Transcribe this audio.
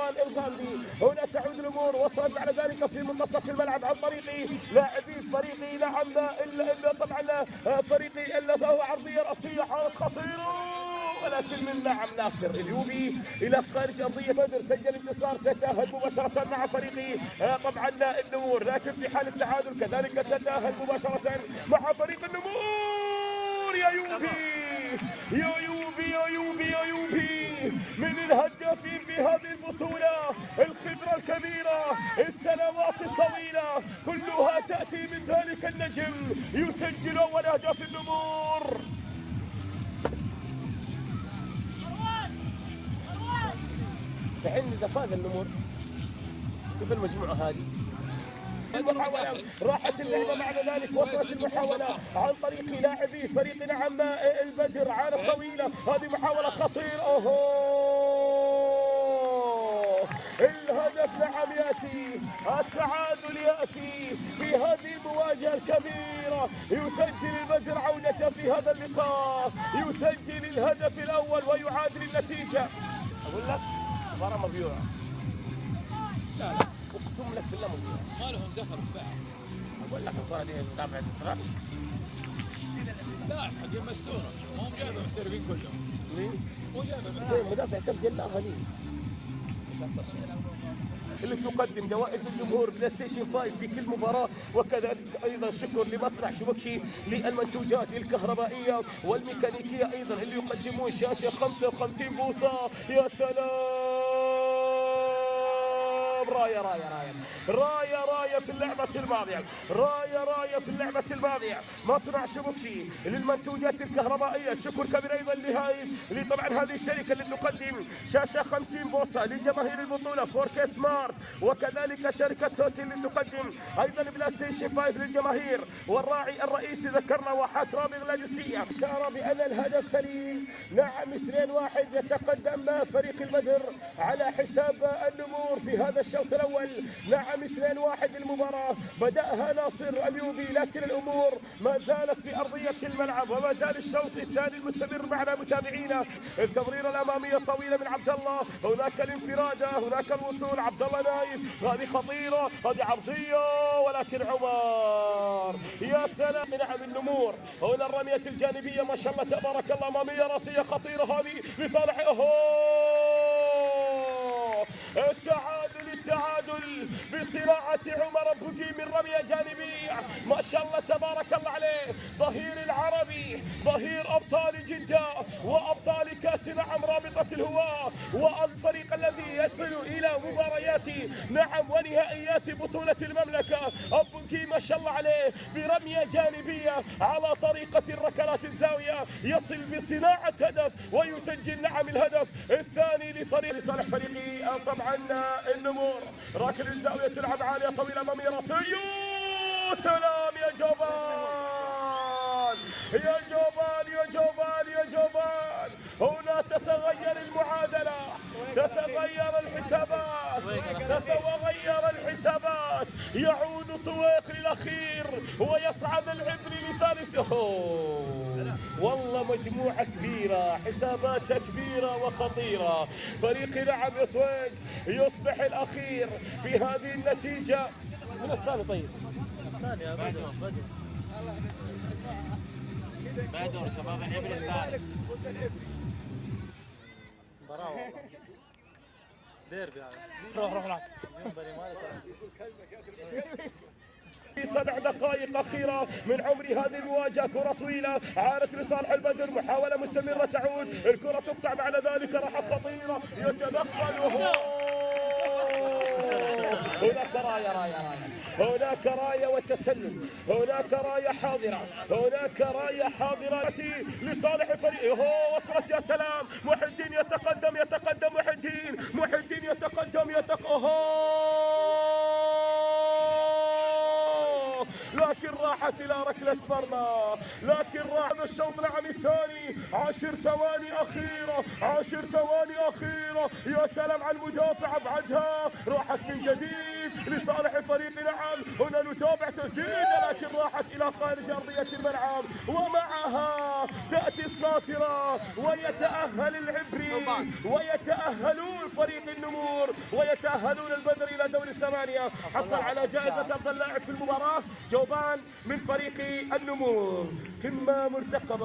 مروان الغامدي. هنا تعود الامور، وصلت بعد ذلك في منتصف الملعب عن طريق لاعبي فريقي نعم الا طبعا فريقي الا فهو عرضيه راسيه حالة خطيره، ولكن من نعم ناصر اليوبي الى خارج ارضيه بدر سجل انتصار، سيتاهل مباشره مع فريقي طبعا النمور، لكن في حال التعادل كذلك سيتاهل مباشره مع فريق النمور. يا يوبي يا يوبي يا يوبي يا يوبي، من الهدافين في هذه البطوله، الخبره الكبيره، السنوات الطويله كلها تاتي من ذلك النجم يسجل اول اهداف النمور. الحين اذا فاز النمور كيف المجموعه هذه؟ المحاولة راحت اللعبة، بعد ذلك وصلت المحاولة عن طريق لاعبي فريق نعم البدر عانة طويلة، هذه محاولة خطيرة. الهدف نعم يأتي، التعادل يأتي في هذه المواجهة الكبيرة، يسجل البدر عودة في هذا اللقاء، يسجل الهدف الأول ويعادل النتيجة. أقول لك مباراة مبيوعة، لا اقسم لك بالله مبيوعة، ما لهم دخل في بعض. اقول لك المباراه دي متابعه التراب. لا حقين مستوره، مو جايبه محترفين كلهم. مين؟ مو جايبه محترفين. مدافع كف جلاء غني اللي تقدم جوائز الجمهور بلاي ستيشن 5 في كل مباراه، وكذلك ايضا شكر لمصنع شبكشي للمنتوجات الكهربائيه والميكانيكيه ايضا اللي يقدمون شاشه 55 بوصه. يا سلام، رايه رايه رايه رايه رايه في اللعبه الماضيه، رايه رايه في اللعبه الماضيه. مصنع شبكشي للمنتوجات الكهربائيه، شكر كبير ايضا طبعا هذه الشركه اللي تقدم شاشه 50 بوصه لجماهير البطوله 4K سمارت، وكذلك شركه هوتي اللي تقدم ايضا بلاي ستيشن 5 للجماهير، والراعي الرئيسي ذكرنا واحات رابغ لاجستيه اشار بان الهدف سليم. نعم 2-1 يتقدم فريق البدر على حساب النمور في هذا الشوط الاول. نعم 2-1 المباراه بداها ناصر اليوبي، لكن الامور ما زالت في ارضيه الملعب، وما زال الشوط الثاني المستمر معنا متابعينا. التمريره الاماميه الطويله من عبد الله، هناك الانفراده، هناك الوصول، عبد الله نايف، هذه خطيره، هذه عرضيه، ولكن عمر يا سلام. نعم النمور هنا الرميه الجانبيه ما شاء الله تبارك الله، اماميه راسيه خطيره هذه لصالح التعادل بصناعة عمر بوقي من رمية جانبية، ما شاء الله تبارك الله عليه، ظهير العربي، ظهير أبطال جدة وأبطال كأس نعم رابطة الهواة، والفريق الذي يصل إلى مباريات نعم ونهائيات بطولة المملكة. أبوقي ما شاء الله عليه برمية جانبية على طريقة الركلات الزاوية يصل بصناعة هدف ويسجل نعم الهدف الثاني لصالح فريقي طبعا النمور. راكن الزاوية تلعب عالية طويلة أمامية راسية، سلام يا جوبان يا جوبان يا جوبان يا جوبان. هنا تتغير المعادلة، تتغير الحسابات، يعود طويق للأخير ويصعد العبري لثالثه. والله مجموعة كبيرة، حساباتها كبيرة وخطيرة. فريق نعم طويق يصبح الأخير بهذه النتيجة. من الثاني طيب؟ الثاني يا بدر شباب الإبل الثالث. مباراة والله ديربي هذا. روح هناك. في 7 دقائق أخيرة من عمر هذه المواجهة، كرة طويلة عادت لصالح البدر، محاولة مستمرة تعود، الكرة تقطع بعد ذلك راحة خطيرة يتدخل. هناك هناك راية وتسلل، هناك راية حاضرة لصالح فريق. وصلت يا سلام، محي الدين يتقدم محي الدين يتقدم لكن راحت إلى ركلة مرمى، لكن راح الشوط نعم الثاني. 10 ثواني أخيرة، يا سلام على المدافع، أبعدها راحت من جديد لصالح فريق نعم. هنا نتابع تسديدة لكن راحت إلى خارج أرضية الملعب، ومعها تأتي الصافرة، ويتأهل العبري ويتأهلون فريق النمور ويتأهلون البدر إلى دور الثمانية. حصل على جائزة أفضل لاعب في المباراة جوبان من فريق النمور. قمة مرتقبة.